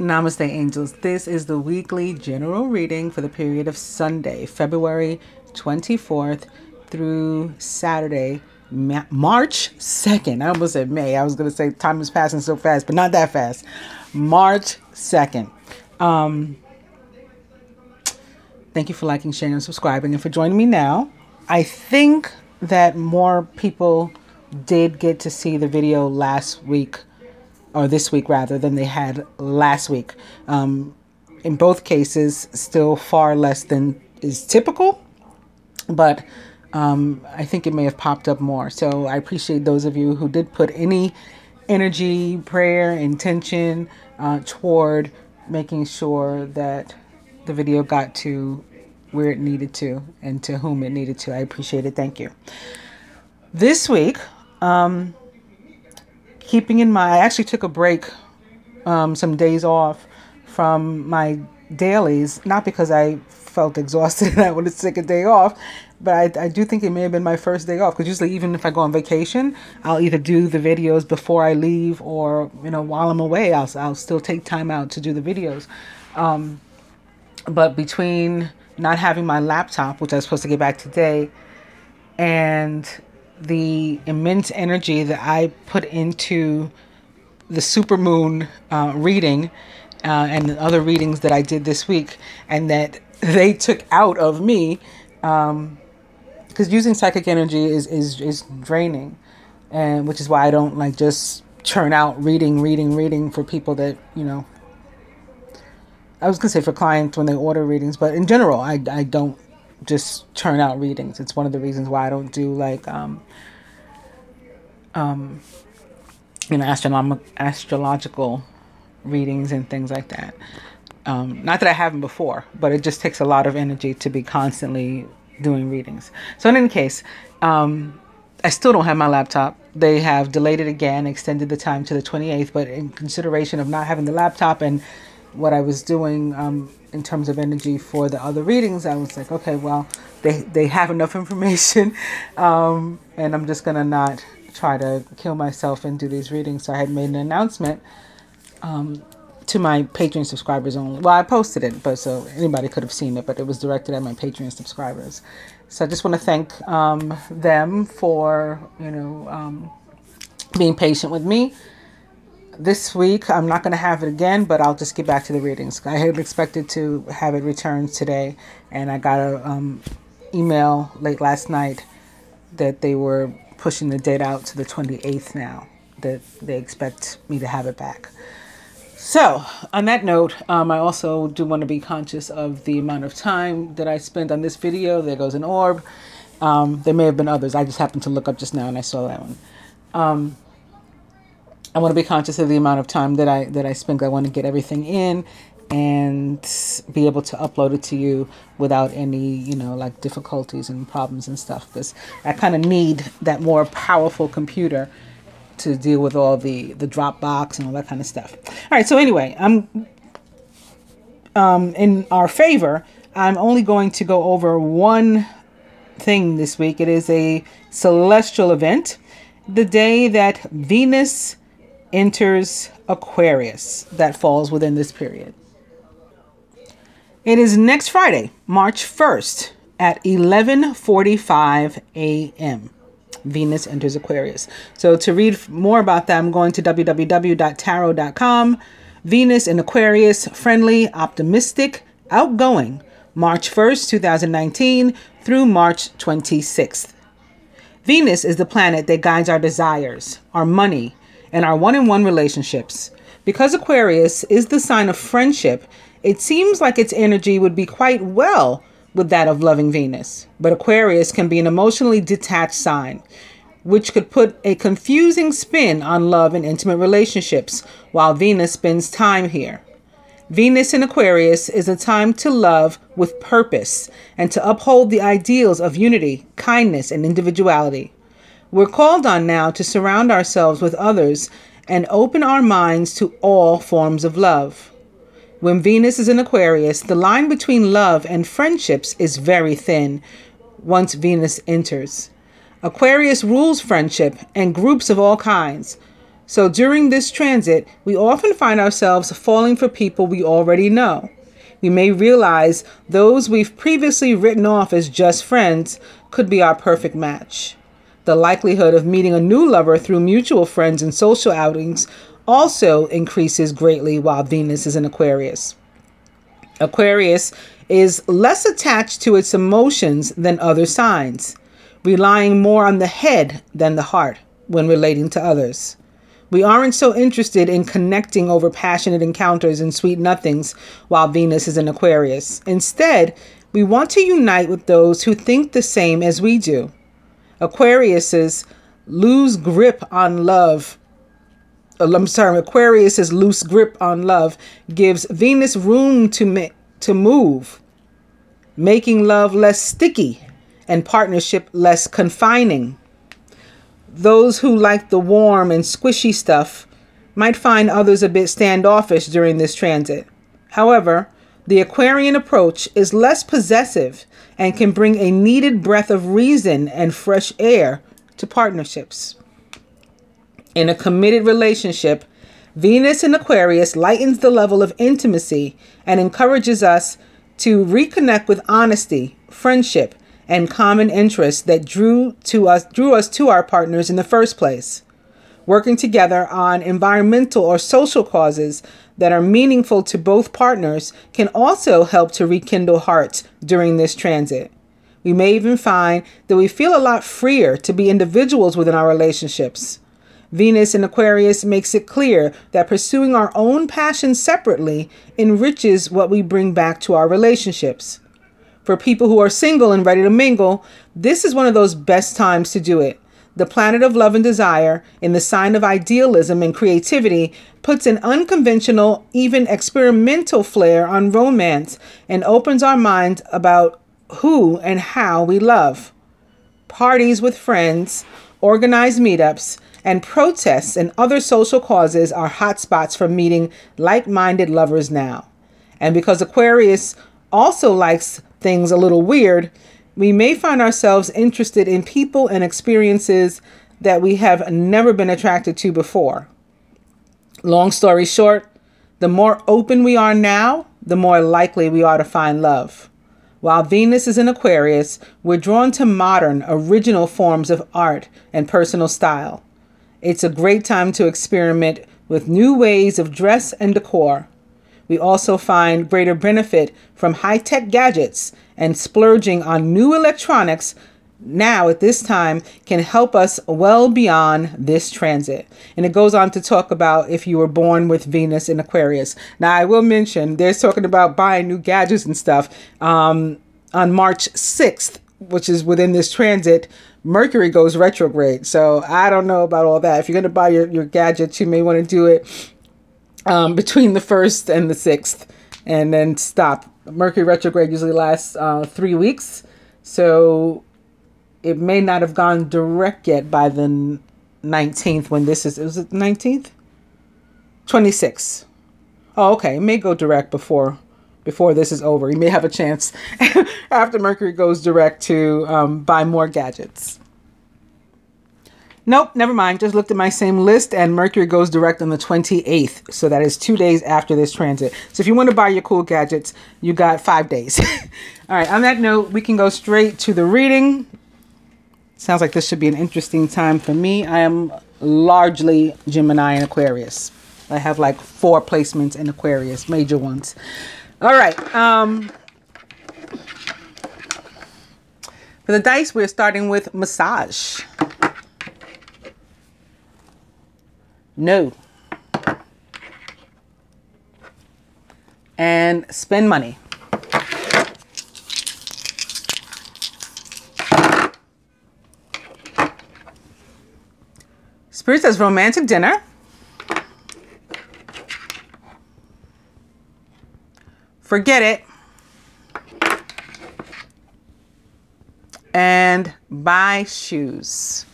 Namaste, angels. This is the weekly general reading for the period of Sunday, February 24th through Saturday, March 2nd. I almost said May. I was going to say time is passing so fast, but not that fast. March 2nd. Thank you for liking, sharing, and subscribing, and for joining me now. I think that more people did get to see the video last week, or this week rather, than they had last week. In both cases, still far less than is typical, but I think it may have popped up more. So I appreciate those of you who did put any energy, prayer, intention toward making sure that the video got to where it needed to and to whom it needed to. I appreciate it. Thank you. This week, keeping in mind, I actually took a break, some days off from my dailies, not because I felt exhausted and I wanted to take a day off, but I do think it may have been my first day off, because usually even if I go on vacation, I'll either do the videos before I leave, or, you know, while I'm away, I'll still take time out to do the videos. But between not having my laptop, which I was supposed to get back today, and the immense energy that I put into the supermoon reading and the other readings that I did this week, and that they took out of me, because using psychic energy is draining, and which is why I don't like just churn out reading for people that, you know, I was gonna say for clients when they order readings, but in general, I don't just churn out readings. It's one of the reasons why I don't do like you know, astrological readings and things like that. Not that I haven't before, but it just takes a lot of energy to be constantly doing readings. So in any case, I still don't have my laptop. They have delayed it again, extended the time to the 28th, but in consideration of not having the laptop and what I was doing in terms of energy for the other readings, I was like, okay, well, they have enough information, and I'm just gonna not try to kill myself and do these readings. So I had made an announcement to my Patreon subscribers only. Well, I posted it, but so anybody could have seen it, but it was directed at my Patreon subscribers. So I just want to thank them for, you know, being patient with me. This week, I'm not going to have it again, but I'll just get back to the readings. I had expected to have it returned today, and I got a email late last night that they were pushing the date out to the 28th now, that they expect me to have it back. So on that note, I also do want to be conscious of the amount of time that I spent on this video. There goes an orb. There may have been others. I just happened to look up just now and I saw that one. I want to be conscious of the amount of time that I spent. I want to get everything in and be able to upload it to you without any, you know, like difficulties and problems and stuff, because I kind of need that more powerful computer to deal with all the Dropbox and all that kind of stuff. All right. So anyway, I'm in our favor, I'm only going to go over one thing this week. It is a celestial event, the day that Venus enters Aquarius, that falls within this period. It is next Friday, March 1st at 11:45 a.m. Venus enters Aquarius. So to read more about that, I'm going to www.tarot.com. Venus in Aquarius, friendly, optimistic, outgoing, March 1st, 2019 through March 26th. Venus is the planet that guides our desires, our money, and our one-on-one relationships. Because Aquarius is the sign of friendship, it seems like its energy would be quite well with that of loving Venus. But Aquarius can be an emotionally detached sign, which could put a confusing spin on love and intimate relationships while Venus spends time here. Venus in Aquarius is a time to love with purpose and to uphold the ideals of unity, kindness, and individuality. We're called on now to surround ourselves with others and open our minds to all forms of love. When Venus is in Aquarius, the line between love and friendships is very thin once Venus enters. Aquarius rules friendship and groups of all kinds, So during this transit, we often find ourselves falling for people we already know. We may realize those we've previously written off as just friends could be our perfect match. The likelihood of meeting a new lover through mutual friends and social outings also increases greatly while Venus is in Aquarius. Aquarius is less attached to its emotions than other signs, relying more on the head than the heart when relating to others. We aren't so interested in connecting over passionate encounters and sweet nothings while Venus is in Aquarius. Instead, we want to unite with those who think the same as we do. Aquarius's loose grip on love gives Venus room to move, making love less sticky and partnership less confining. Those who like the warm and squishy stuff might find others a bit standoffish during this transit. However, the Aquarian approach is less possessive and can bring a needed breath of reason and fresh air to partnerships. In a committed relationship, Venus in Aquarius lightens the level of intimacy and encourages us to reconnect with honesty, friendship, and common interests that drew us to our partners in the first place. Working together on environmental or social causes that are meaningful to both partners can also help to rekindle hearts during this transit. We may even find that we feel a lot freer to be individuals within our relationships. Venus in Aquarius makes it clear that pursuing our own passions separately enriches what we bring back to our relationships. For people who are single and ready to mingle, this is one of those best times to do it. The planet of love and desire, in the sign of idealism and creativity, puts an unconventional, even experimental flair on romance and opens our minds about who and how we love. Parties with friends, organized meetups, and protests and other social causes are hotspots for meeting like-minded lovers now. And because Aquarius also likes things a little weird, we may find ourselves interested in people and experiences that we have never been attracted to before. Long story short, the more open we are now, the more likely we are to find love. While Venus is in Aquarius, we're drawn to modern, original forms of art and personal style. It's a great time to experiment with new ways of dress and decor. We also find greater benefit from high-tech gadgets, and splurging on new electronics now at this time can help us well beyond this transit. And it goes on to talk about if you were born with Venus in Aquarius. Now, I will mention, they're talking about buying new gadgets and stuff. On March 6th, which is within this transit, Mercury goes retrograde. So I don't know about all that. If you're going to buy your gadgets, you may want to do it between the 1st and the 6th and then stop. Mercury retrograde usually lasts 3 weeks. So it may not have gone direct yet by the 19th when this is, was it the 19th? 26th. Oh, okay. It may go direct before this is over. You may have a chance after Mercury goes direct to buy more gadgets. Nope, never mind. Just looked at my same list and Mercury goes direct on the 28th. So that is 2 days after this transit. So if you want to buy your cool gadgets, you got 5 days. All right. On that note, we can go straight to the reading. Sounds like this should be an interesting time for me. I am largely Gemini and Aquarius. I have like 4 placements in Aquarius, major ones. All right. For the dice, we're starting with massage. No. And spend money. Spirit says romantic dinner. Forget it. And buy shoes.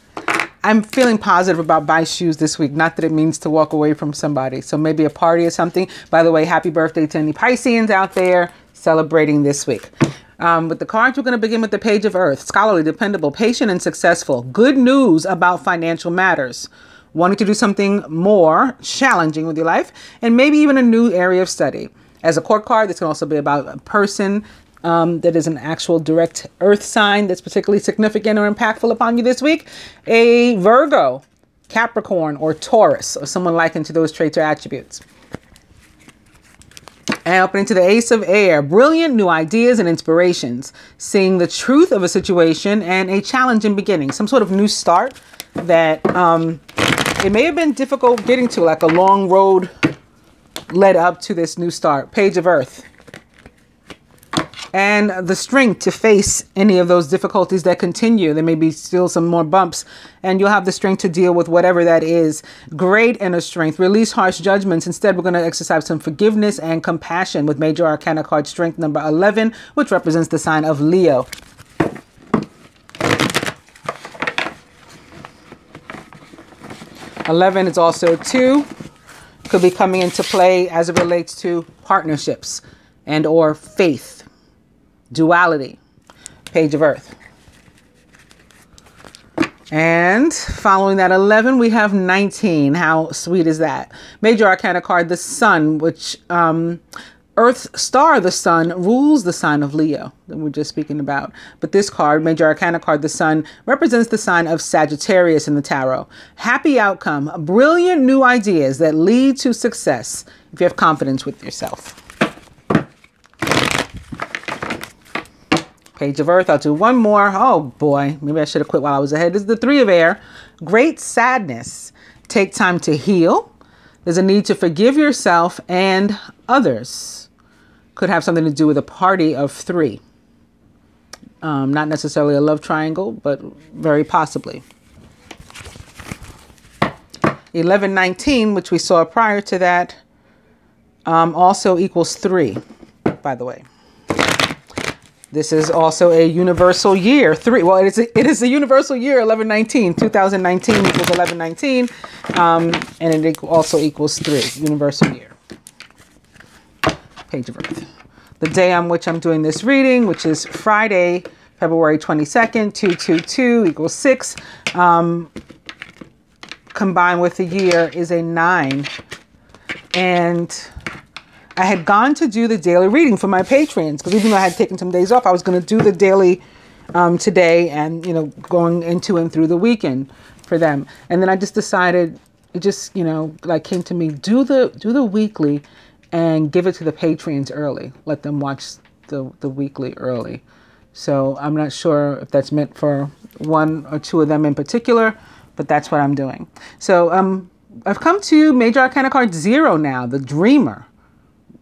I'm feeling positive about buy shoes this week. Not that it means to walk away from somebody. So maybe a party or something. By the way, happy birthday to any Pisceans out there celebrating this week. With the cards, we're going to begin with the Page of Earth. Scholarly, dependable, patient, and successful. Good news about financial matters. wanting to do something more challenging with your life, and maybe even a new area of study. As a court card, this can also be about a person that is an actual direct earth sign that's particularly significant or impactful upon you this week. A Virgo, Capricorn, or Taurus, or someone likened to those traits or attributes. And opening to the Ace of Air, brilliant new ideas and inspirations, seeing the truth of a situation and a challenging beginning, some sort of new start that it may have been difficult getting to, like a long road led up to this new start. Page of Earth. And the strength to face any of those difficulties that continue. There may be still some more bumps, and you'll have the strength to deal with whatever that is. Great inner strength. Release harsh judgments. Instead, we're going to exercise some forgiveness and compassion with Major Arcana card Strength number 11, which represents the sign of Leo. (11) is also 2. Could be coming into play as it relates to partnerships and or faith. Duality. Page of Earth. And following that 11, we have 19. How sweet is that? Major Arcana card, the Sun, which Earth star, the Sun, rules the sign of Leo that we're just speaking about. But this card, Major Arcana card, the Sun, represents the sign of Sagittarius in the tarot. Happy outcome, brilliant new ideas that lead to success if you have confidence with yourself. Page of Earth. I'll do one more. Oh boy, maybe I should have quit while I was ahead. This is the Three of Air. Great sadness. Take time to heal. There's a need to forgive yourself and others. Could have something to do with a party of 3. Not necessarily a love triangle, but very possibly. 11-19, which we saw prior to that, also equals 3, by the way. This is also a universal year. 3. Well, it is a universal year. 11-19. 2019 equals 11-19. And it also equals 3. Universal year. Page of Earth. The day on which I'm doing this reading, which is Friday, February 22nd, 222 equals 6. Combined with the year is a 9. And I had gone to do the daily reading for my patrons, because even though I had taken some days off, I was going to do the daily today and, you know, going into and through the weekend for them. And then I just decided, it just, you know, like came to me, do the weekly and give it to the patrons early. Let them watch the weekly early. So I'm not sure if that's meant for 1 or 2 of them in particular, but that's what I'm doing. So I've come to Major Arcana card 0 now, the Dreamer.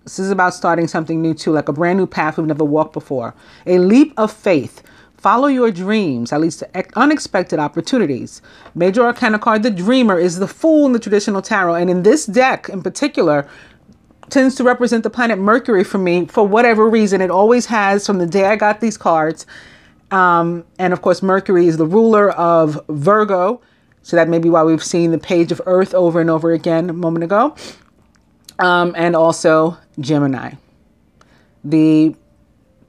This is about starting something new too, like a brand new path we've never walked before. A leap of faith. Follow your dreams. That leads to unexpected opportunities. Major Arcana card, the Dreamer, is the Fool in the traditional tarot. And in this deck in particular, tends to represent the planet Mercury for me for whatever reason. It always has from the day I got these cards. And of course, Mercury is the ruler of Virgo. So that may be why we've seen the Page of Earth over and over again a moment ago. And also Gemini. The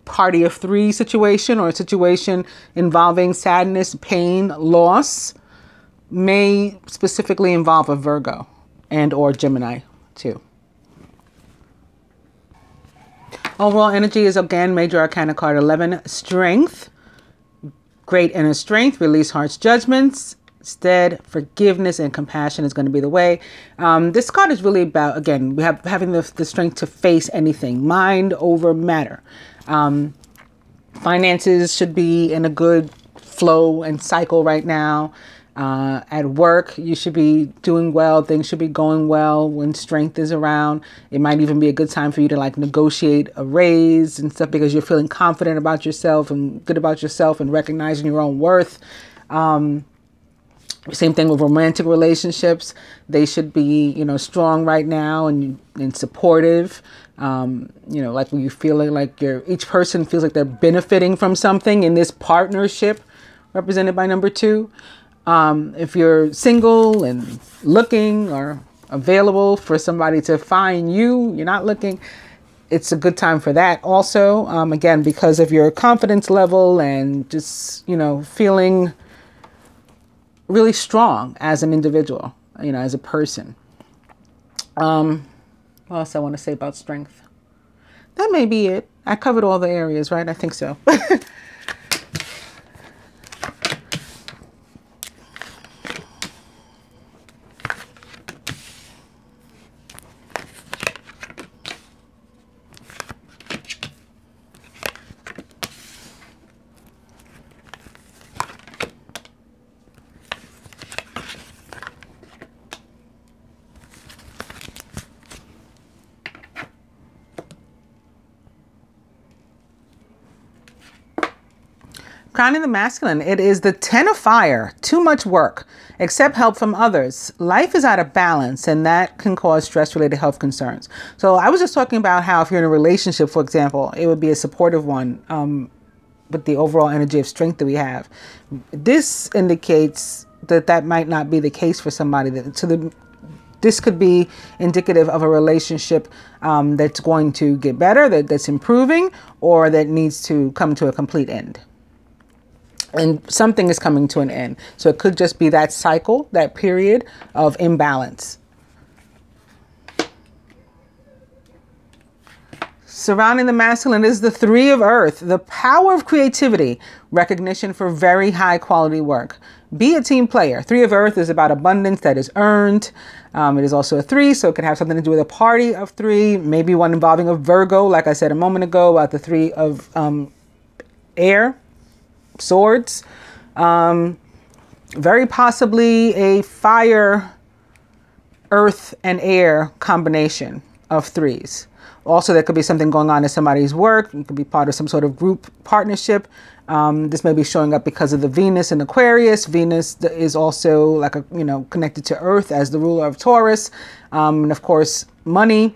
party of 3 situation, or a situation involving sadness, pain, loss, may specifically involve a Virgo and or Gemini too. Overall energy is again Major Arcana card 11, Strength. Great inner strength, release harsh judgments. Instead, forgiveness and compassion is going to be the way. This card is really about, again, we have having the strength to face anything, mind over matter. Finances should be in a good flow and cycle right now. At work, you should be doing well. Things should be going well when strength is around. It might even be a good time for you to like negotiate a raise and stuff because you're feeling confident about yourself and good about yourself and recognizing your own worth. Same thing with romantic relationships. They should be, you know, strong right now and supportive. You know, like when you feel like each person feels like they're benefiting from something in this partnership represented by number 2. If you're single and looking or available for somebody to find you, you're not looking, it's a good time for that also. Again, because of your confidence level and just, you know, feeling really strong as an individual. you know, as a person. What else I want to say about strength? That may be it. I covered all the areas, right? I think so. Crowning the masculine, it is the 10 of fire. Too much work. Accept help from others. Life is out of balance, and that can cause stress-related health concerns. So I was just talking about how if you're in a relationship, for example, it would be a supportive one with the overall energy of strength that we have. This indicates that that might not be the case for somebody. This could be indicative of a relationship that's going to get better, that's improving, or that needs to come to a complete end. And something is coming to an end. So it could just be that cycle, that period of imbalance. Surrounding the masculine is the 3 of earth, the power of creativity, recognition for very high quality work. Be a team player. 3 of earth is about abundance that is earned. It is also a 3, so it could have something to do with a party of 3, maybe one involving a Virgo, like I said a moment ago about the 3 of air. Swords, very possibly a fire, earth, and air combination of 3s. Also, there could be something going on in somebody's work. You could be part of some sort of group partnership. This may be showing up because of the Venus in Aquarius. Venus is also like a, you know, connected to Earth as the ruler of Taurus, and of course money,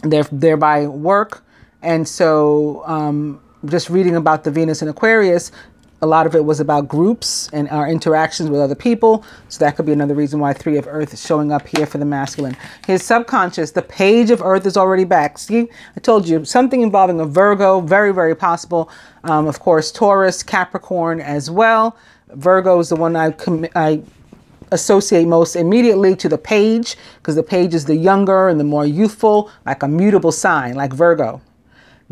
thereby work. And so, just reading about the Venus in Aquarius, a lot of it was about groups and our interactions with other people. So that could be another reason why 3 of earth is showing up here for the masculine. His subconscious, the page of earth is already back. See, I told you something involving a Virgo, very, very possible. Of course, Taurus, Capricorn as well. Virgo is the one I associate most immediately to the page, because the page is the younger and the more youthful, like a mutable sign, like Virgo.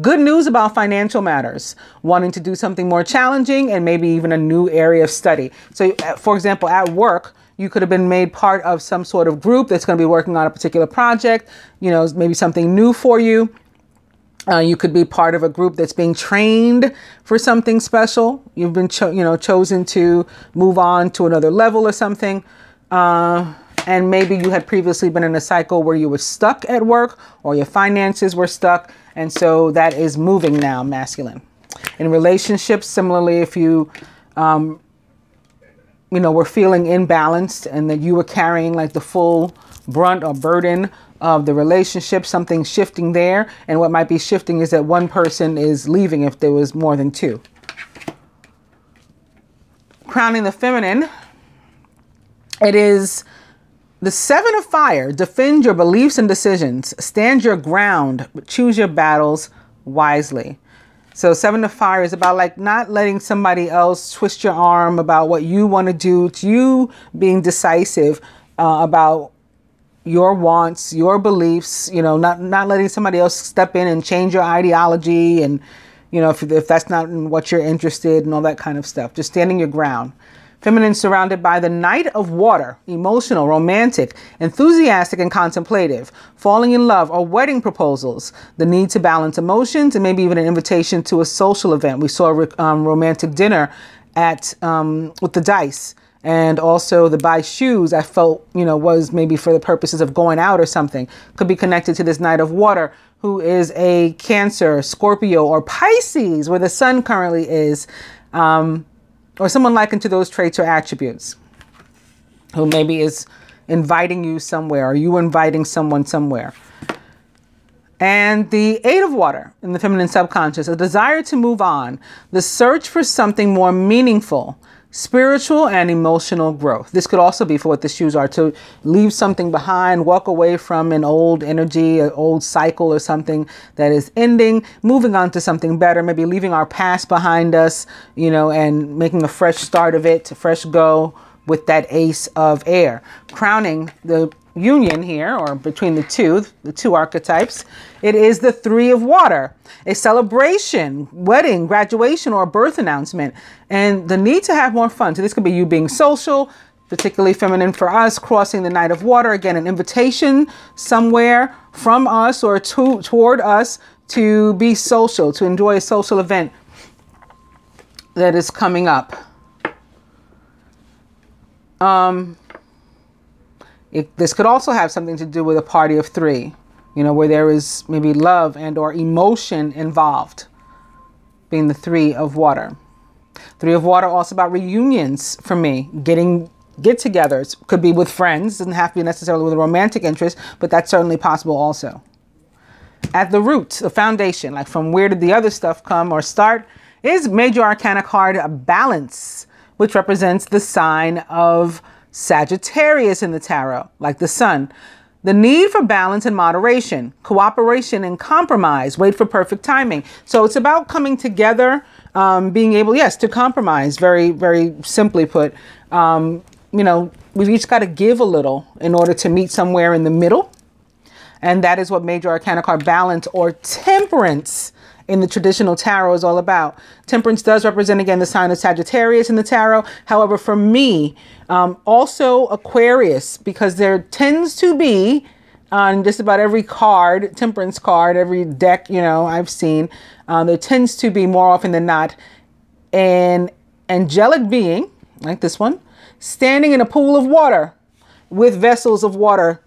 Good news about financial matters, wanting to do something more challenging and maybe even a new area of study. So, for example, at work, you could have been made part of some sort of group that's going to be working on a particular project, you know, maybe something new for you. You could be part of a group that's being trained for something special. You've been, chosen to move on to another level or something. And maybe you had previously been in a cycle where you were stuck at work or your finances were stuck. And so that is moving now, masculine. In relationships, similarly, if you, were feeling imbalanced and that you were carrying like the full brunt or burden of the relationship, something shifting there. And what might be shifting is that one person is leaving if there was more than 2. Crowning the feminine, it is the 7 of fire. Defend your beliefs and decisions. Stand your ground, but choose your battles wisely. So 7 of fire is about like not letting somebody else twist your arm about what you want to do. It's you being decisive about your wants, your beliefs, not letting somebody else step in and change your ideology. And, if that's not in what you're interested in, all that kind of stuff, just standing your ground. Feminine surrounded by the Knight of Water, emotional, romantic, enthusiastic, and contemplative, falling in love or wedding proposals, the need to balance emotions, and maybe even an invitation to a social event. We saw a romantic dinner at with the dice, and also the buy shoes. I felt, was maybe for the purposes of going out or something. Could be connected to this Knight of Water, who is a Cancer, Scorpio, or Pisces, where the sun currently is. Or someone likened to those traits or attributes, who maybe is inviting you somewhere, or you inviting someone somewhere. And the 8 of water in the feminine subconscious, a desire to move on, the search for something more meaningful, spiritual and emotional growth. This could also be for what the shoes are, to leave something behind, walk away from an old energy, an old cycle or something that is ending, moving on to something better, maybe leaving our past behind us, and making a fresh start of it, a fresh go, with that ace of air. Crowning the union here, or between the two archetypes, it is the Three of Water, a celebration, wedding, graduation, or a birth announcement, and the need to have more fun. So this could be you being social, particularly feminine for us, crossing the Knight of Water. Again, an invitation somewhere from us or toward us to be social, to enjoy a social event that is coming up. This could also have something to do with a party of three, you know, where there is maybe love and or emotion involved, being the Three of Water. Three of Water also about reunions for me, get-togethers. Could be with friends, doesn't have to be necessarily with a romantic interest, but that's certainly possible also. At the root, the foundation, like from where did the other stuff come or start, is Major Arcana card Balance, which represents the sign of Sagittarius in the tarot, like the sun. The need for balance and moderation, cooperation and compromise, wait for perfect timing. So it's about coming together, being able, yes, to compromise, very, very simply put. You know, we've each got to give a little in order to meet somewhere in the middle. And that is what Major Arcana card Balance or Temperance in the traditional tarot is all about. Temperance does represent, again, the sign of Sagittarius in the tarot. However, for me, also Aquarius, because there tends to be on just about every card, Temperance card, every deck, you know, I've seen, there tends to be more often than not an angelic being, like this one, standing in a pool of water with vessels of water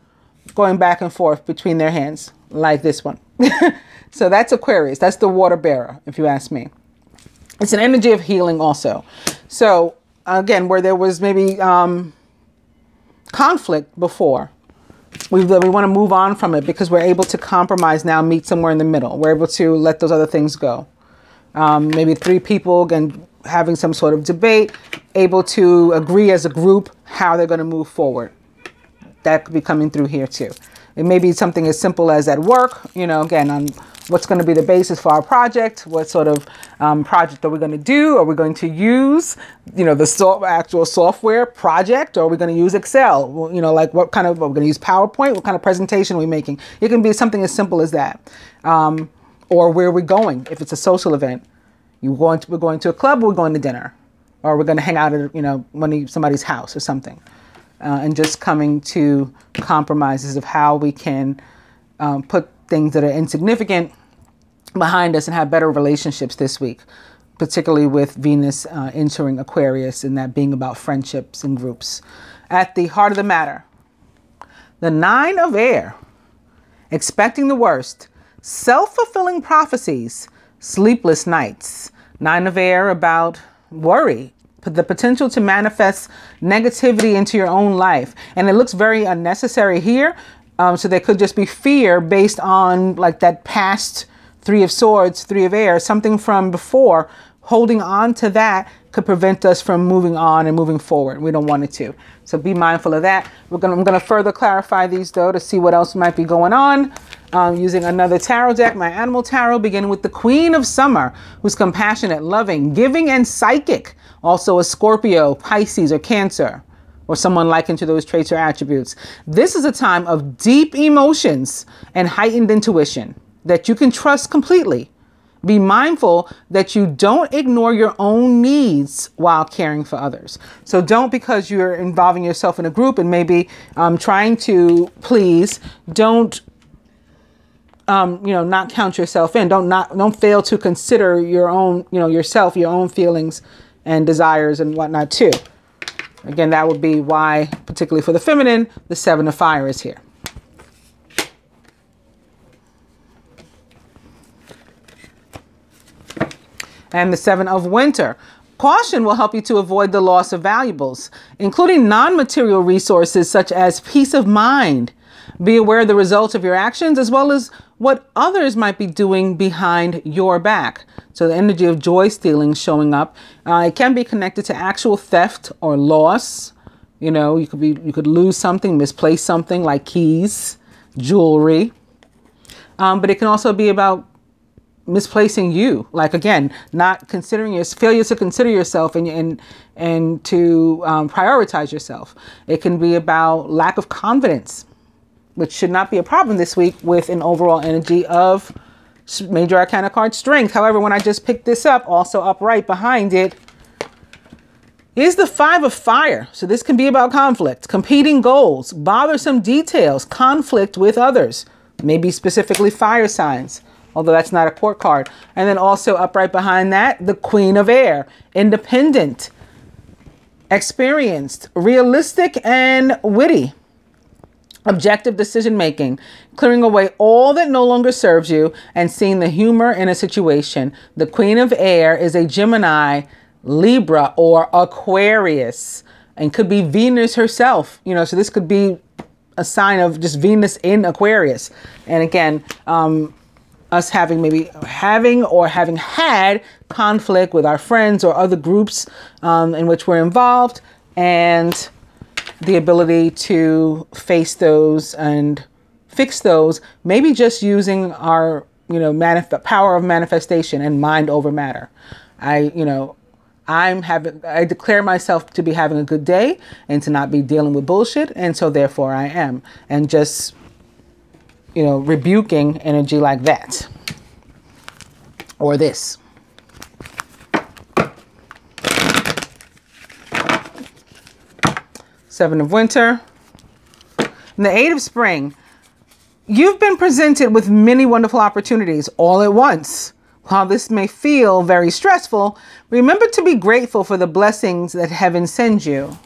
going back and forth between their hands, like this one. So that's Aquarius. That's the water bearer, if you ask me. It's an energy of healing also. So again, where there was maybe conflict before, we want to move on from it because we're able to compromise now, meet somewhere in the middle. We're able to let those other things go. Maybe three people, again, having some sort of debate, able to agree as a group how they're going to move forward. That could be coming through here too. It may be something as simple as at work, you know, again, on what's going to be the basis for our project. What sort of project are we going to do? Are we going to use, you know, the actual software project? Or are we going to use Excel? Well, you know, like what kind of, are we going to use PowerPoint? What kind of presentation are we making? It can be something as simple as that. Or where are we going? If it's a social event, we're going to a club, or we're going to dinner, or we're going to hang out at, you know, somebody's house or something. And just coming to compromises of how we can put things that are insignificant behind us and have better relationships this week, particularly with Venus entering Aquarius and that being about friendships and groups. At the heart of the matter, the Nine of Air, expecting the worst, self-fulfilling prophecies, sleepless nights. Nine of Air about worry, the potential to manifest negativity into your own life. And it looks very unnecessary here. So there could just be fear based on like that past Three of Swords, Three of Air, something from before. Holding on to that could prevent us from moving on and moving forward. We don't want it to. So be mindful of that. I'm going to further clarify these though to see what else might be going on. Using another tarot deck, my animal tarot, beginning with the Queen of Summer, who's compassionate, loving, giving, and psychic. Also a Scorpio, Pisces, or Cancer, or someone likened to those traits or attributes. This is a time of deep emotions and heightened intuition that you can trust completely. Be mindful that you don't ignore your own needs while caring for others. So don't, because you're involving yourself in a group and maybe trying to please, don't not count yourself in. Don't fail to consider your own, yourself, your own feelings and desires and whatnot too. Again, that would be why, particularly for the feminine, the Seven of Fire is here. And the Seven of Winter. Caution will help you to avoid the loss of valuables, including non-material resources such as peace of mind. Be aware of the results of your actions as well as what others might be doing behind your back. So the energy of joy stealing showing up. It can be connected to actual theft or loss. You know, you could lose something, misplace something like keys, jewelry. But it can also be about misplacing you. Like, again, not considering your failure to consider yourself and to prioritize yourself. It can be about lack of confidence, which should not be a problem this week with an overall energy of Major Arcana card Strength. However, when I just picked this up, also upright behind it, is the Five of Fire. So this can be about conflict, competing goals, bothersome details, conflict with others, maybe specifically fire signs, although that's not a court card. And then also upright behind that, the Queen of Air, independent, experienced, realistic, and witty. Objective decision making, clearing away all that no longer serves you and seeing the humor in a situation. The Queen of Air is a Gemini, Libra, or Aquarius, and could be Venus herself. You know, so this could be a sign of just Venus in Aquarius. And again, us having had conflict with our friends or other groups in which we're involved, and the ability to face those and fix those, maybe just using our, power of manifestation and mind over matter. I declare myself to be having a good day and to not be dealing with bullshit. And so therefore I am. And just, rebuking energy like that. Or this. Seven of Winter. And the Eight of Spring. You've been presented with many wonderful opportunities all at once. While this may feel very stressful, remember to be grateful for the blessings that heaven sends you.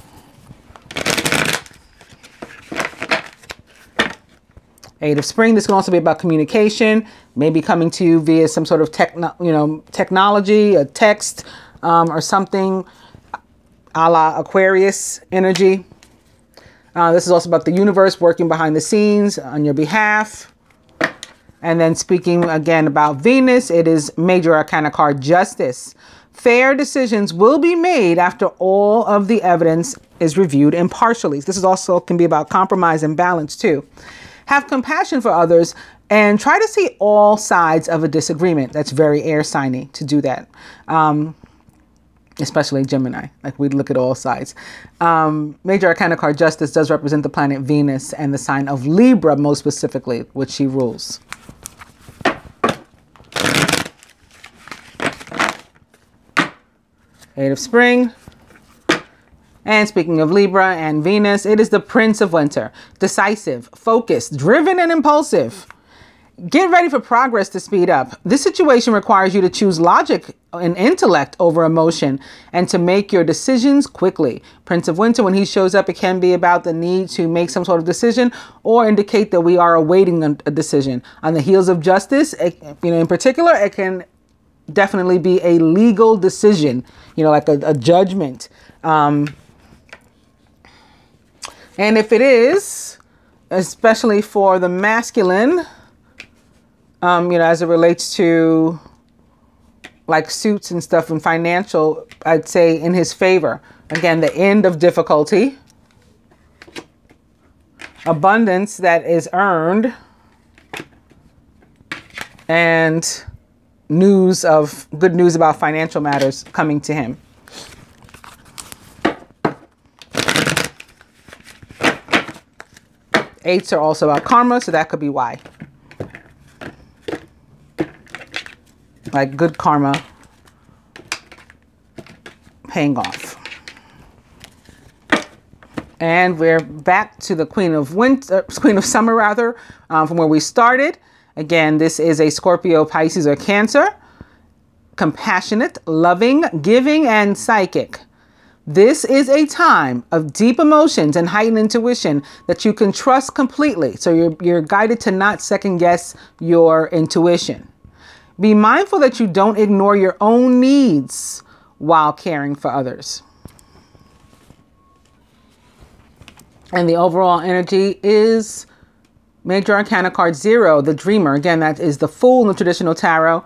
Eight of Spring. This can also be about communication, maybe coming to you via some sort of technology, a text, or something a la Aquarius energy. This is also about the universe working behind the scenes on your behalf. And then speaking again about Venus, it is Major Arcana card Justice. Fair decisions will be made after all of the evidence is reviewed impartially. This is also can be about compromise and balance too. Have compassion for others and try to see all sides of a disagreement. That's very air signy to do that. Especially Gemini, like we look at all sides. Major Arcana card Justice does represent the planet Venus and the sign of Libra, most specifically, which she rules. Eight of Spring. And speaking of Libra and Venus, it is the Prince of Winter. Decisive, focused, driven, and impulsive. Get ready for progress to speed up. This situation requires you to choose logic and intellect over emotion and to make your decisions quickly. Prince of Winter, when he shows up, it can be about the need to make some sort of decision or indicate that we are awaiting a decision. On the heels of justice, in particular, it can definitely be a legal decision, like a judgment. And if it is, especially for the masculine, as it relates to like suits and stuff and financial, I'd say in his favor. Again, the end of difficulty, abundance that is earned, and good news about financial matters coming to him. Eights are also about karma, so that could be why. Like good karma paying off. And we're back to the Queen of Summer rather, from where we started. Again, this is a Scorpio, Pisces, or Cancer. Compassionate, loving, giving, and psychic. This is a time of deep emotions and heightened intuition that you can trust completely. So you're guided to not second guess your intuition. Be mindful that you don't ignore your own needs while caring for others. And the overall energy is Major Arcana card 0, the Dreamer. Again, that is the Fool in the traditional tarot.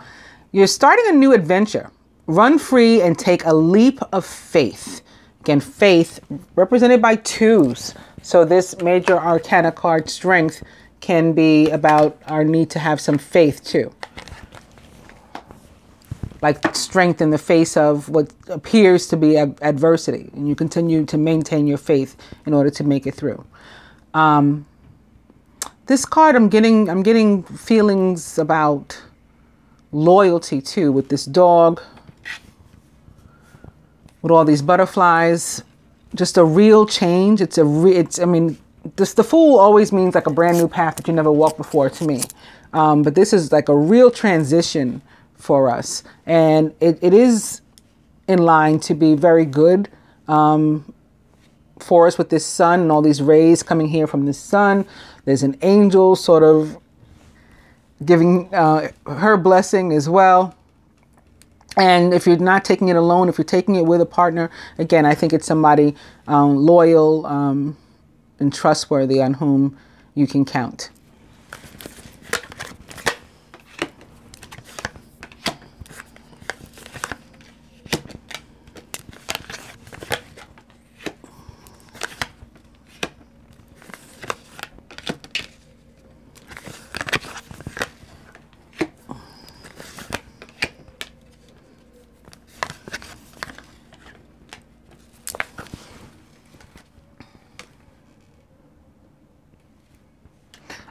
You're starting a new adventure. Run free and take a leap of faith. Again, faith represented by 2s. So this Major Arcana card Strength can be about our need to have some faith too. like strength in the face of what appears to be adversity, and you continue to maintain your faith in order to make it through. This card, I'm getting feelings about loyalty too, with this dog, with all these butterflies. Just a real change. I mean, the Fool always means like a brand new path that you never walked before to me. But this is like a real transition for us. And it is in line to be very good for us with this sun and all these rays coming here from the sun. There's an angel sort of giving her blessing as well. And if you're not taking it alone, if you're taking it with a partner, again, I think it's somebody loyal and trustworthy on whom you can count.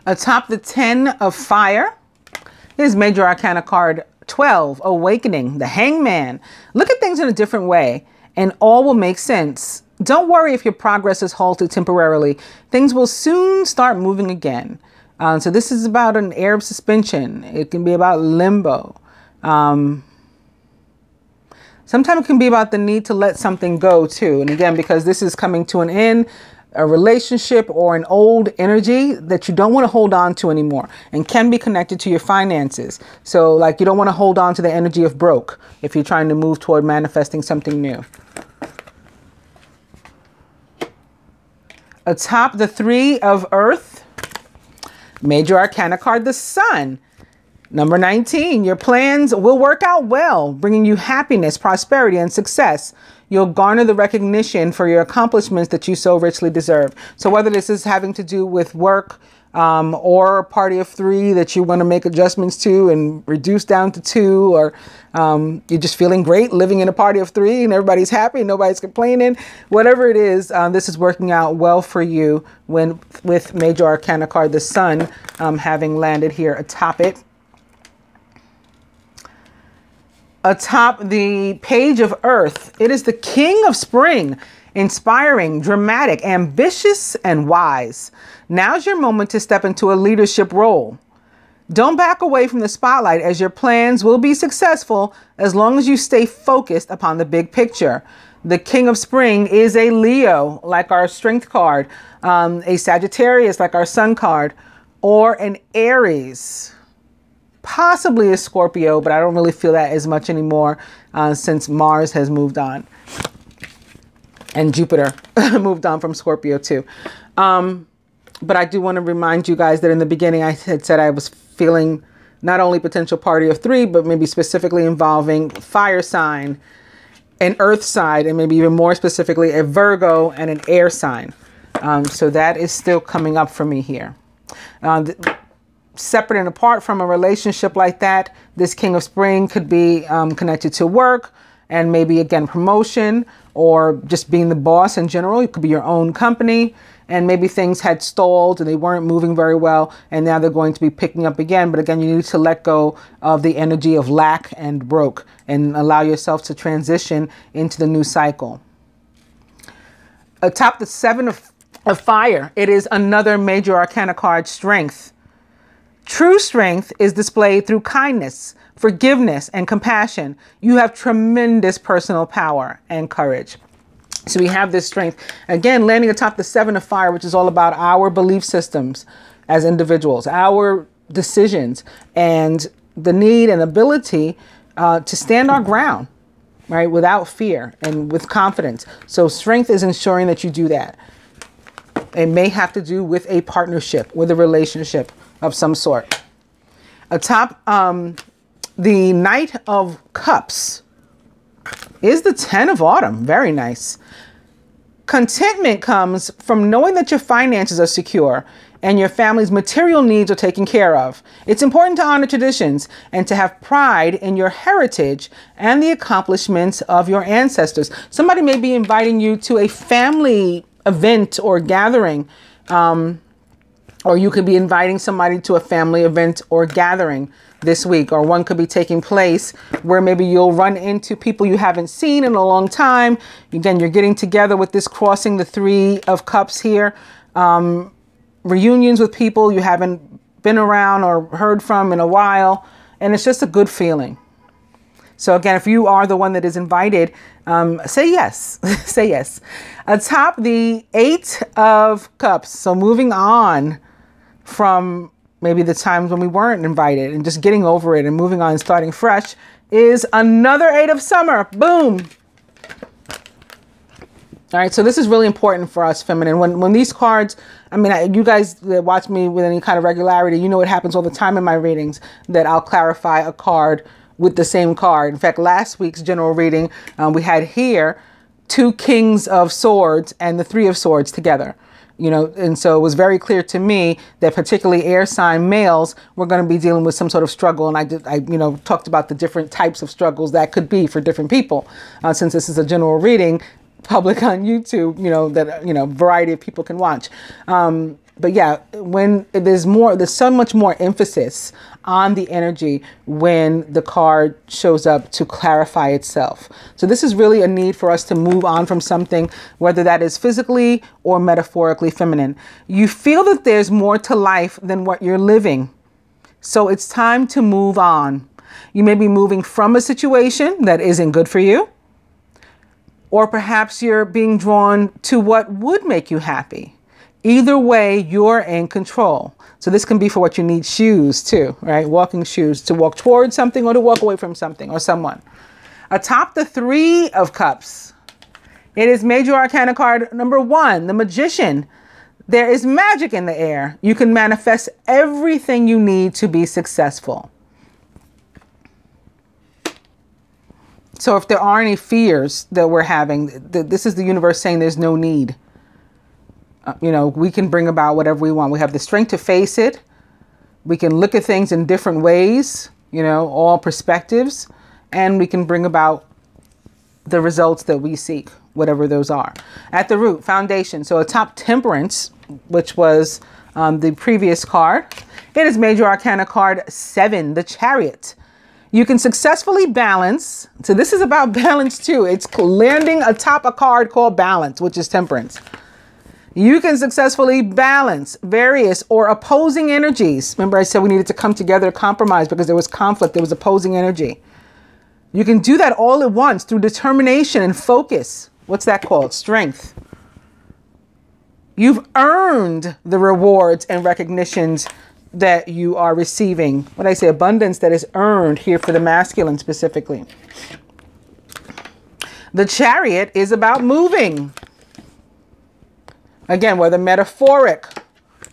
Atop the 10 of fire is Major Arcana card 12, Awakening, the Hangman. Look at things in a different way and all will make sense. Don't worry if your progress is halted temporarily. Things will soon start moving again. So this is about an air of suspension. It can be about limbo. Sometimes it can be about the need to let something go too. And again, because this is coming to an end, a relationship or an old energy that you don't want to hold on to anymore, and can be connected to your finances. So like you don't want to hold on to the energy of broke if you're trying to move toward manifesting something new. Atop the 3 of Earth, Major Arcana card, the Sun. Number 19, your plans will work out well, bringing you happiness, prosperity, and success. You'll garner the recognition for your accomplishments that you so richly deserve. So whether this is having to do with work or a party of 3 that you want to make adjustments to and reduce down to 2, or you're just feeling great living in a party of 3 and everybody's happy, nobody's complaining, whatever it is, this is working out well for you with Major Arcana card, the Sun, having landed here atop it. Atop the Page of Earth, it is the King of Spring, inspiring, dramatic, ambitious, and wise. Now's your moment to step into a leadership role. Don't back away from the spotlight, as your plans will be successful as long as you stay focused upon the big picture. The King of Spring is a Leo, like our Strength card, a Sagittarius, like our Sun card, or an Aries. Possibly a Scorpio, but I don't really feel that as much anymore since Mars has moved on. And Jupiter moved on from Scorpio too. But I do want to remind you guys that in the beginning I had said I was feeling not only potential party of 3, but maybe specifically involving fire sign, an earth sign, and maybe even more specifically a Virgo and an air sign. So that is still coming up for me here. Separate and apart from a relationship like that, this King of Spring could be connected to work and maybe again promotion, or just being the boss in general. It could be your own company, and maybe things had stalled and they weren't moving very well, and now they're going to be picking up again. But again, you need to let go of the energy of lack and broke and allow yourself to transition into the new cycle. Atop the 7 of Fire, it is another Major Arcana card, Strength. True strength is displayed through kindness, forgiveness, and compassion. You have tremendous personal power and courage. So we have this strength, again, landing atop the 7 of Fire, which is all about our belief systems as individuals, our decisions, and the need and ability to stand our ground, right, without fear and with confidence. So strength is ensuring that you do that. It may have to do with a partnership, with a relationship of some sort. Atop the Knight of Cups is the 10 of Autumn. Very nice. Contentment comes from knowing that your finances are secure and your family's material needs are taken care of. It's important to honor traditions and to have pride in your heritage and the accomplishments of your ancestors. Somebody may be inviting you to a family event or gathering, or you could be inviting somebody to a family event or gathering this week, or one could be taking place where maybe you'll run into people you haven't seen in a long time. Again, you're getting together with this crossing the 3 of Cups here. Reunions with people you haven't been around or heard from in a while. And it's just a good feeling. So again, if you are the one that is invited, say yes. Say yes. Atop the 8 of Cups. So moving on from maybe the times when we weren't invited and just getting over it and moving on and starting fresh is another 8 of Summer. Boom. All right. So this is really important for us feminine. When these cards, I mean, you guys that watch me with any kind of regularity, you know it happens all the time in my readings that I'll clarify a card with the same card. In fact, last week's general reading, we had here 2 Kings of Swords and the 3 of Swords together. You know, and so it was very clear to me that particularly air sign males were going to be dealing with some sort of struggle. And I you know, talked about the different types of struggles that could be for different people. Since this is a general reading, public on YouTube, you know, that, you know, variety of people can watch. But yeah, when there's so much more emphasis on the energy when the card shows up to clarify itself. So this is really a need for us to move on from something, whether that is physically or metaphorically feminine. You feel that there's more to life than what you're living. So it's time to move on. You may be moving from a situation that isn't good for you, or perhaps you're being drawn to what would make you happy. Either way, you're in control. So this can be for what you need, shoes too, right? Walking shoes to walk towards something or to walk away from something or someone. Atop the 3 of Cups, it is Major Arcana card number 1, the Magician. There is magic in the air. You can manifest everything you need to be successful. So if there are any fears that we're having, this is the universe saying there's no need. You know, we can bring about whatever we want. We have the strength to face it. We can look at things in different ways, you know, all perspectives, and we can bring about the results that we seek, whatever those are. At the root, foundation. So atop Temperance, which was the previous card, it is Major Arcana card 7, the Chariot. You can successfully balance. So this is about balance too. It's landing atop a card called Balance, which is Temperance. You can successfully balance various or opposing energies. Remember I said we needed to come together, compromise, because there was conflict, there was opposing energy. You can do that all at once through determination and focus. What's that called? Strength. You've earned the rewards and recognitions that you are receiving. What I say, abundance that is earned here for the masculine specifically. The Chariot is about moving. Again, whether metaphoric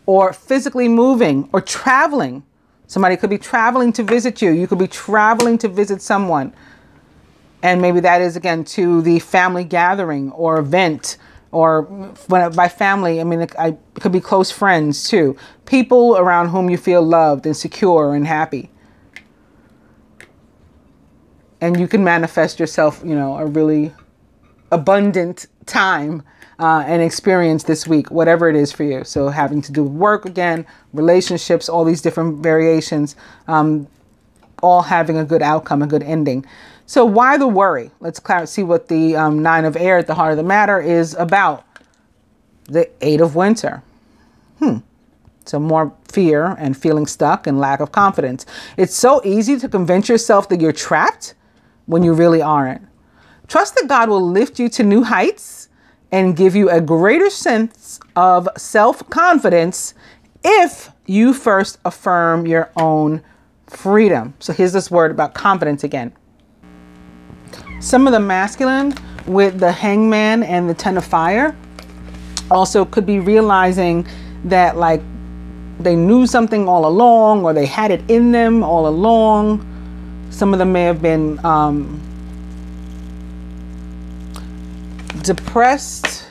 or physically moving or traveling. Somebody could be traveling to visit you. You could be traveling to visit someone. And maybe that is, again, to the family gathering or event. Or by family, I mean, it could be close friends too. People around whom you feel loved and secure and happy. And you can manifest yourself, you know, a really abundant time and experience this week, whatever it is for you. So having to do with work again, relationships, all these different variations, all having a good outcome, a good ending. So why the worry? Let's see what the 9 of Air at the heart of the matter is about. The 8 of Winter. So more fear and feeling stuck and lack of confidence. It's so easy to convince yourself that you're trapped when you really aren't. Trust that God will lift you to new heights and give you a greater sense of self-confidence if you first affirm your own freedom. So here's this word about confidence again. Some of the masculine with the Hangman and the 10 of Fire also could be realizing that, like, they knew something all along, or they had it in them all along. Some of them may have been depressed,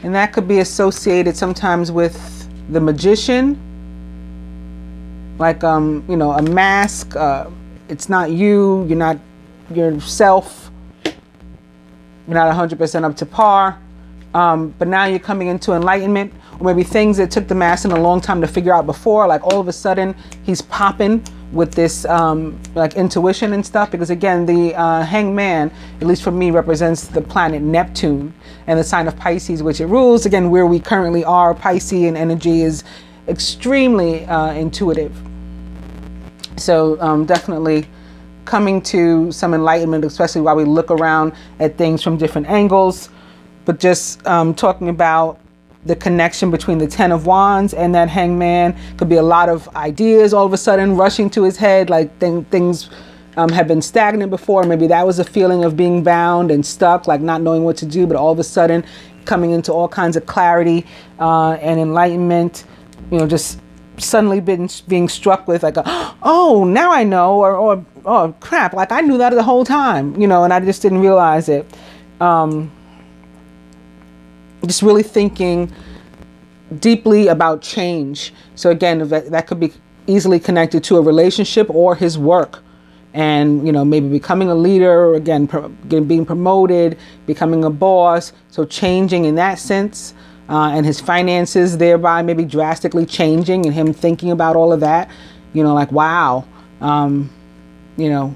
and that could be associated sometimes with the Magician, like, you know, a mask. It's not you. You're not yourself. You're not 100% up to par. But now you're coming into enlightenment, or maybe things that took the masculine a long time to figure out before, like all of a sudden he's popping with this like intuition and stuff. Because again, the Hangman, at least for me, represents the planet Neptune and the sign of Pisces, which it rules. Again, where we currently are, Piscean energy is extremely intuitive. So definitely coming to some enlightenment, especially while we look around at things from different angles. But just talking about the connection between the Ten of Wands and that Hangman. Could be a lot of ideas all of a sudden rushing to his head, like things have been stagnant before. Maybe that was a feeling of being bound and stuck, like not knowing what to do, but all of a sudden coming into all kinds of clarity and enlightenment, you know, just suddenly being struck with like, oh, now I know, or oh crap, like I knew that the whole time, you know, and I just didn't realize it. Just really thinking deeply about change. So again, that could be easily connected to a relationship or his work. And, you know, maybe becoming a leader, or again, being promoted, becoming a boss. So changing in that sense, and his finances thereby maybe drastically changing, and him thinking about all of that, you know, like, wow, you know,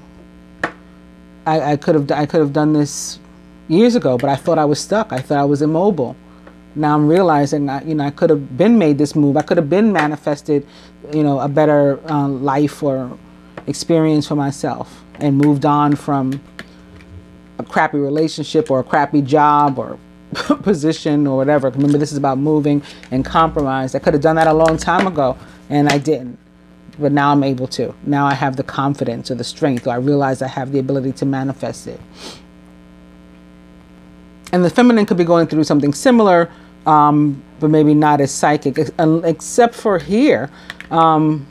I could have done this years ago, but I thought I was stuck. I thought I was immobile. Now I'm realizing that, you know, I could have been made this move. I could have been manifested, you know, a better life or experience for myself, and moved on from a crappy relationship or a crappy job or position or whatever. Remember, this is about moving and compromise. I could have done that a long time ago, and I didn't. But now I'm able to. Now I have the confidence or the strength, or I realize I have the ability to manifest it. And the feminine could be going through something similar, but maybe not as psychic, except for here. Well,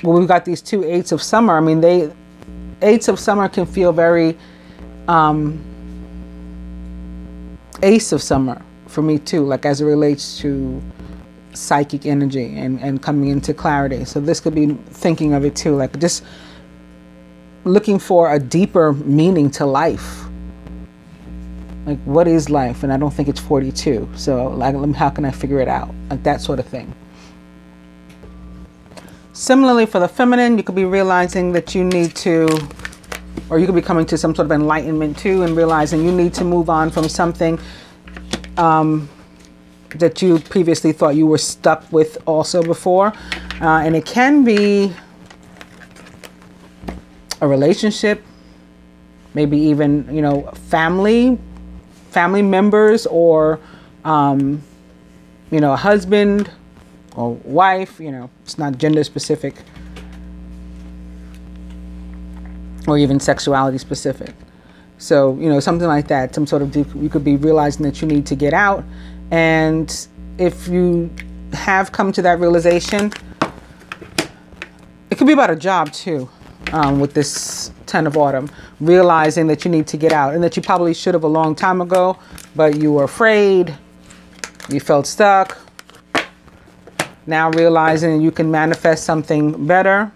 we've got these two eights of summer. I mean, eights of summer can feel very ace of summer for me too, like as it relates to psychic energy and coming into clarity. So this could be thinking of it too, like just looking for a deeper meaning to life. Like, what is life? And I don't think it's 42. So like, how can I figure it out? Like that sort of thing. Similarly, for the feminine, you could be realizing that you need to, or you could be coming to some sort of enlightenment too, and realizing you need to move on from something that you previously thought you were stuck with also before. And it can be a relationship, maybe even, you know, family members, or, you know, a husband or wife, you know, it's not gender specific, or even sexuality specific. So, you know, something like that, some sort of, you could be realizing that you need to get out. And if you have come to that realization, it could be about a job too, with this 10 of autumn, realizing that you need to get out, and that you probably should have a long time ago, but you were afraid, you felt stuck. Now realizing you can manifest something better.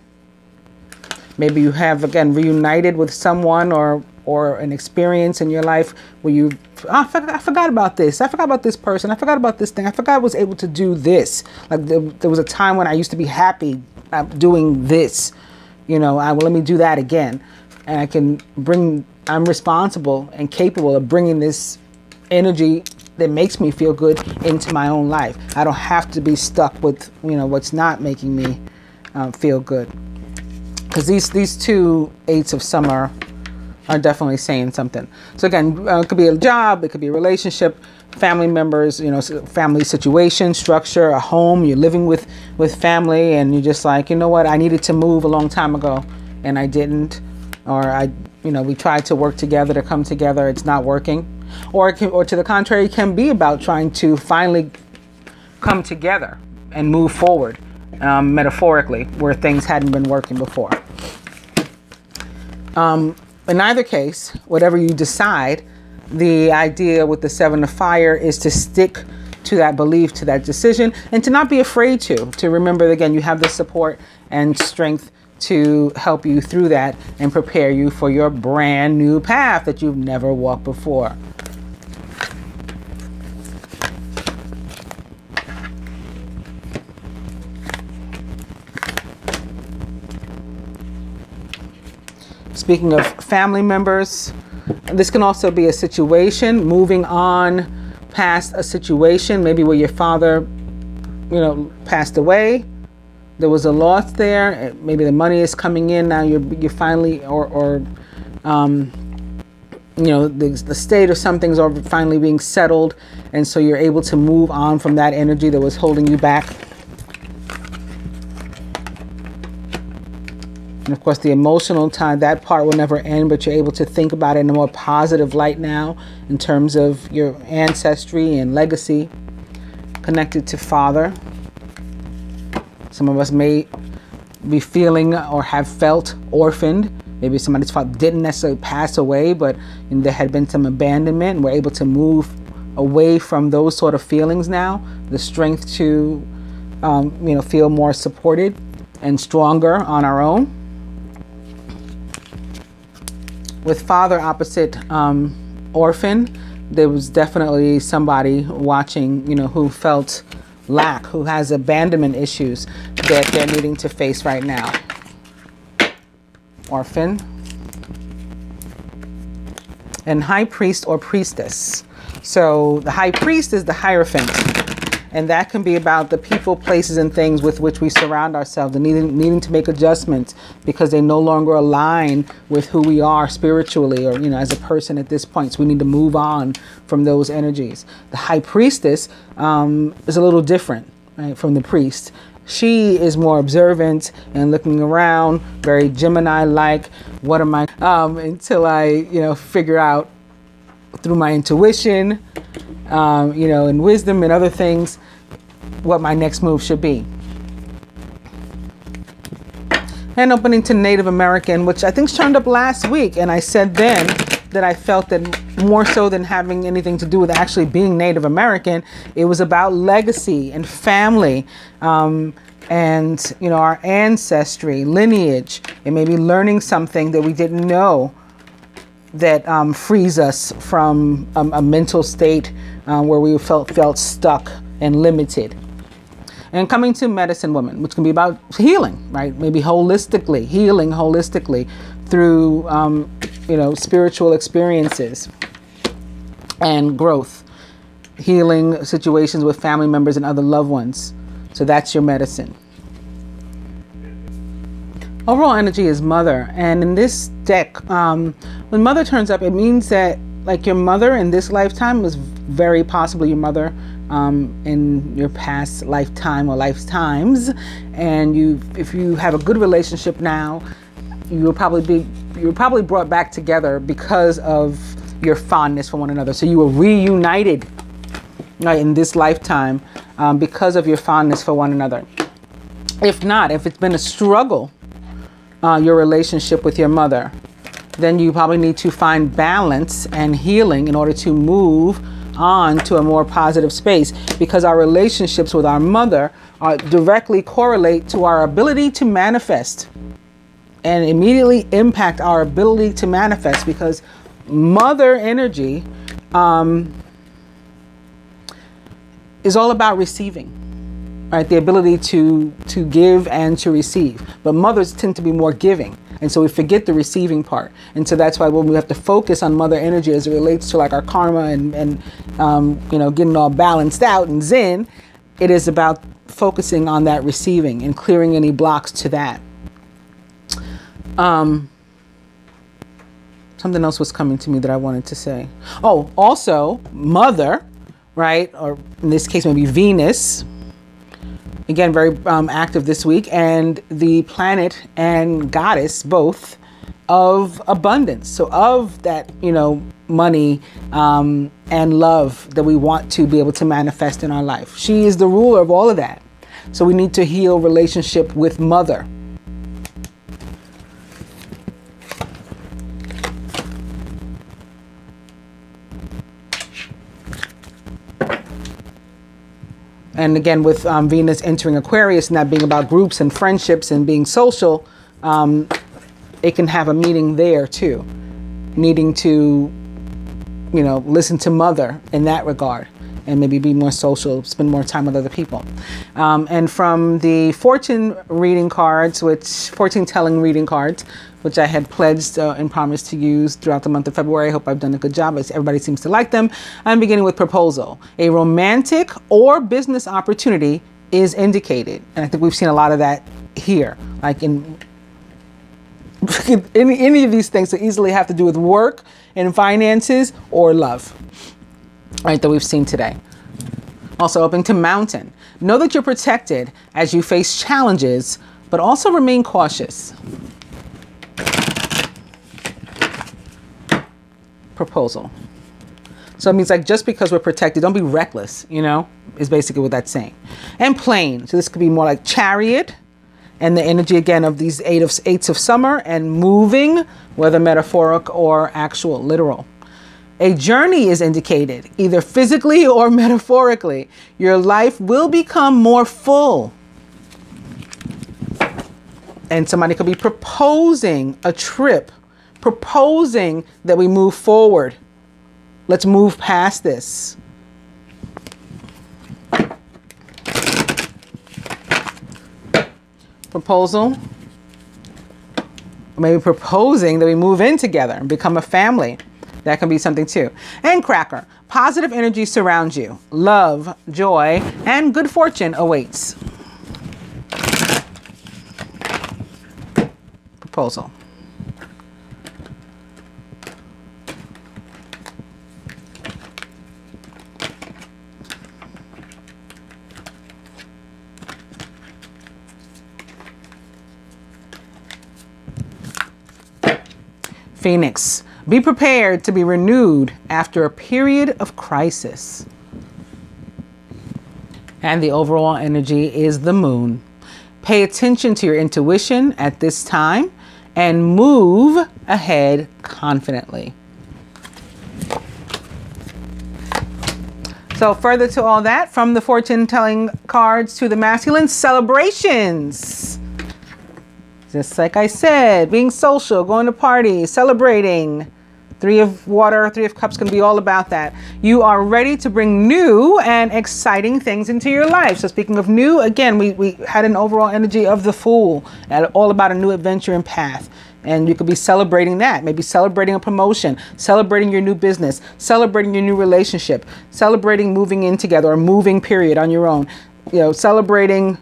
Maybe you have, again, reunited with someone or an experience in your life where you, I forgot about this. I forgot about this person. I forgot about this thing. I forgot I was able to do this. Like there was a time when I used to be happy doing this. You know, well, let me do that again. And I can I'm responsible and capable of bringing this energy that makes me feel good into my own life. I don't have to be stuck with, you know, what's not making me feel good. Because these two eights of summer are definitely saying something. So again, it could be a job, it could be a relationship, family members, you know, family situation, structure, a home, you're living with family, and you're just like, you know what, I needed to move a long time ago and I didn't, or you know, we tried to work together, to come together, it's not working. Or to the contrary, it can be about trying to finally come together and move forward, metaphorically, where things hadn't been working before. In either case, whatever you decide, the idea with the 7 of fire is to stick to that belief, to that decision, and to not be afraid to remember that, again, you have the support and strength to help you through that and prepare you for your brand new path that you've never walked before. Speaking of family members, this can also be a situation, moving on past a situation, maybe where your father, passed away. There was a loss there. Maybe the money is coming in now. You're finally, the state or something's are finally being settled, and so you're able to move on from that energy that was holding you back. And of course, the emotional time, that part will never end, but you're able to think about it in a more positive light now in terms of your ancestry and legacy connected to father. Some of us may be feeling or have felt orphaned. Maybe somebody's father didn't necessarily pass away, but there had been some abandonment. We're able to move away from those sort of feelings now. The strength to, feel more supported and stronger on our own. With father opposite orphan, there was definitely somebody watching, who felt lack, who has abandonment issues that they're needing to face right now. Orphan. And high priest or priestess. So the high priest is the Hierophant. And that can be about the people, places, and things with which we surround ourselves, and needing to make adjustments because they no longer align with who we are spiritually or, as a person at this point. So we need to move on from those energies. The high priestess is a little different, right, from the priest. She is more observant and looking around, very Gemini-like. What am I? Until I, figure out through my intuition, and wisdom and other things, what my next move should be. And opening to Native American, which I think turned up last week. And I said then that I felt that more so than having anything to do with actually being Native American, it was about legacy and family, and, our ancestry, lineage, and maybe learning something that we didn't know that frees us from a mental state where we felt stuck and limited. And coming to medicine woman, which can be about healing, right? Maybe holistically, healing holistically through, spiritual experiences and growth, healing situations with family members and other loved ones. So that's your medicine. Overall energy is mother. And in this deck, when mother turns up, it means that like your mother in this lifetime was very possibly your mother in your past lifetime or lifetimes. And if you have a good relationship now, you were probably brought back together because of your fondness for one another. So you were reunited, right, in this lifetime because of your fondness for one another. If not, if it's been a struggle, your relationship with your mother, then you probably need to find balance and healing in order to move on to a more positive space, because our relationships with our mother directly correlate to our ability to manifest and immediately impact our ability to manifest, because mother energy is all about receiving, right? The ability to give and to receive. But mothers tend to be more giving. And so we forget the receiving part. And so that's why when we have to focus on mother energy as it relates to like our karma and getting all balanced out and zen, it is about focusing on that receiving and clearing any blocks to that. Something else was coming to me that I wanted to say. Oh, also mother, right? Or in this case, maybe Venus. Again, very active this week, and the planet and goddess both of abundance. So of that, money and love that we want to be able to manifest in our life. She is the ruler of all of that. So we need to heal relationship with mother. And again, with Venus entering Aquarius and that being about groups and friendships and being social, it can have a meaning there too. Needing to, you know, listen to mother in that regard and maybe be more social, spend more time with other people. And from the fortune reading cards, fortune telling reading cards, which I had pledged and promised to use throughout the month of February. I hope I've done a good job, as everybody seems to like them. I'm beginning with proposal. A romantic or business opportunity is indicated. And I think we've seen a lot of that here, like in any of these things that easily have to do with work and finances or love, right, that we've seen today. Also open to mountain. Know that you're protected as you face challenges, but also remain cautious. Proposal. So it means like just because we're protected, don't be reckless, you know, is basically what that's saying. And plane. So this could be more like chariot, and the energy again of these eights of summer, and moving, whether metaphoric or actual, literal. A journey is indicated, either physically or metaphorically. Your life will become more full. And somebody could be proposing a trip, proposing that we move forward. Let's move past this. Proposal. Maybe proposing that we move in together and become a family. That can be something too. And cracker. Positive energy surrounds you. Love, joy, and good fortune awaits. Proposal. Phoenix. Be prepared to be renewed after a period of crisis. And the overall energy is the moon. Pay attention to your intuition at this time and move ahead confidently. So further to all that, from the fortune telling cards to the masculine, celebrations. Just like I said, being social, going to parties, celebrating. Three of water, Three of Cups can be all about that. You are ready to bring new and exciting things into your life. So speaking of new, again, we had an overall energy of the Fool, and all about a new adventure and path. And you could be celebrating that, maybe celebrating a promotion, celebrating your new business, celebrating your new relationship, celebrating moving in together or moving period on your own, you know, celebrating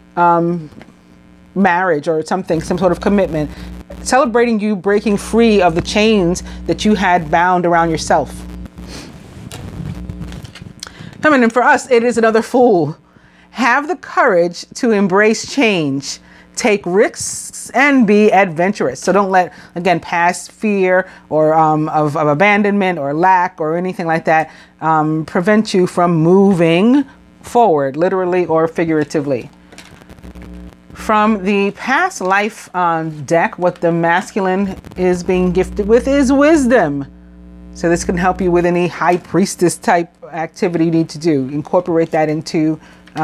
marriage or something, some sort of commitment, celebrating you breaking free of the chains that you had bound around yourself. And for us, it is another Fool. Have the courage to embrace change, take risks, and be adventurous. So don't let, again, past fear or of abandonment or lack or anything like that prevent you from moving forward, literally or figuratively. From the past life deck, what the masculine is being gifted with is wisdom. So this can help you with any high priestess type activity you need to do. Incorporate that into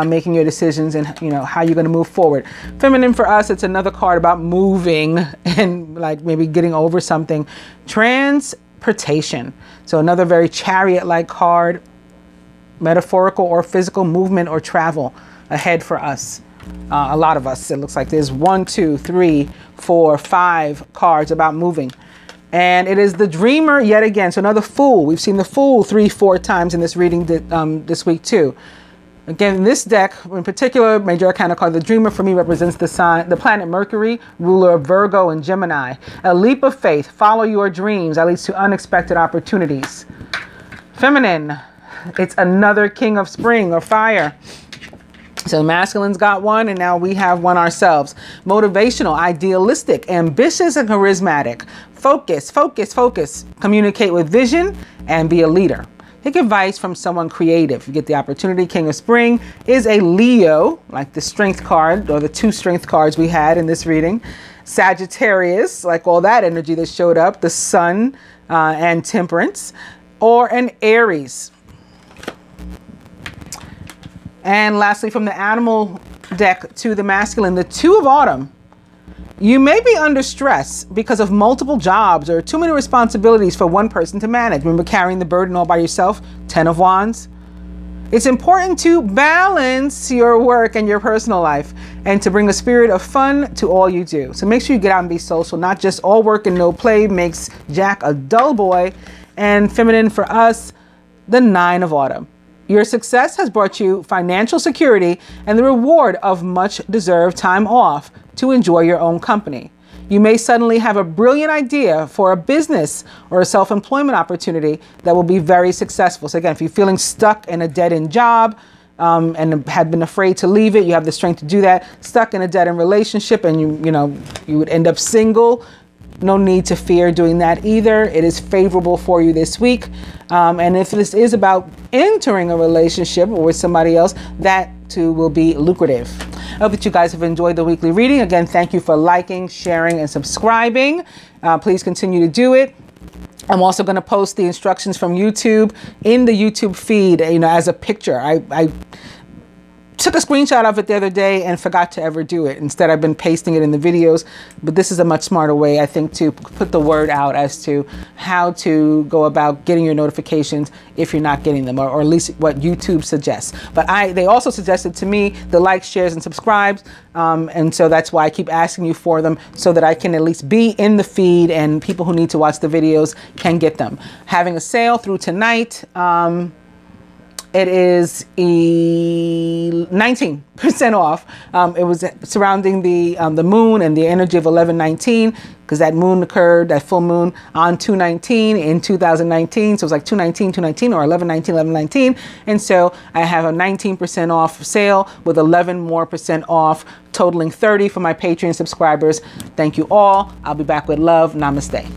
making your decisions and, you know, how you're going to move forward. Feminine for us, it's another card about moving and like maybe getting over something. Transportation. So another very chariot-like card, metaphorical or physical movement or travel ahead for us. A lot of us, it looks like there's 1, 2, 3, 4, 5 cards about moving. And it is the dreamer yet again. So another Fool. We've seen the Fool 3, 4 times in this reading this week too. Again, this deck in particular, major arcana card, the dreamer for me represents the planet Mercury, ruler of Virgo and Gemini. A leap of faith. Follow your dreams. That leads to unexpected opportunities. Feminine. It's another king of spring or fire. So masculine's got one, and now we have one ourselves. Motivational, idealistic, ambitious, and charismatic. Focus, focus, focus. Communicate with vision and be a leader. Take advice from someone creative. You get the opportunity. King of Spring is a Leo, like the strength card or the 2 strength cards we had in this reading. Sagittarius, like all that energy that showed up. The Sun and Temperance. Or an Aries. And lastly, from the animal deck to the masculine, the Two of Autumn. You may be under stress because of multiple jobs or too many responsibilities for one person to manage. Remember carrying the burden all by yourself? 10 of Wands. It's important to balance your work and your personal life and to bring a spirit of fun to all you do. So make sure you get out and be social, not just all work and no play makes Jack a dull boy. And feminine for us, the Nine of Autumn. Your success has brought you financial security and the reward of much deserved time off to enjoy your own company. You may suddenly have a brilliant idea for a business or a self-employment opportunity that will be very successful. So again, if you're feeling stuck in a dead-end job and had been afraid to leave it, you have the strength to do that. Stuck in a dead-end relationship and you would end up single. No need to fear doing that either. It is favorable for you this week. And if this is about entering a relationship with somebody else, that too will be lucrative. I hope that you guys have enjoyed the weekly reading. Again, thank you for liking, sharing, and subscribing. Please continue to do it. I'm also going to post the instructions from YouTube in the YouTube feed, as a picture. I took a screenshot of it the other day and forgot to ever do it. Instead, I've been pasting it in the videos, but this is a much smarter way, I think, to put the word out as to how to go about getting your notifications if you're not getting them, or at least what YouTube suggests. But they also suggested to me the likes, shares, and subscribes. And so that's why I keep asking you for them, so that I can at least be in the feed and people who need to watch the videos can get them. Having a sale through tonight. It is 19% off. It was surrounding the moon and the energy of 1119, because that moon occurred, that full moon, on 2/19 in 2019. So it was like 2/19, 2/19, or 11/19, 11/19. And so I have a 19% off sale with 11% more off, totaling 30 for my Patreon subscribers. Thank you all. I'll be back with love. Namaste.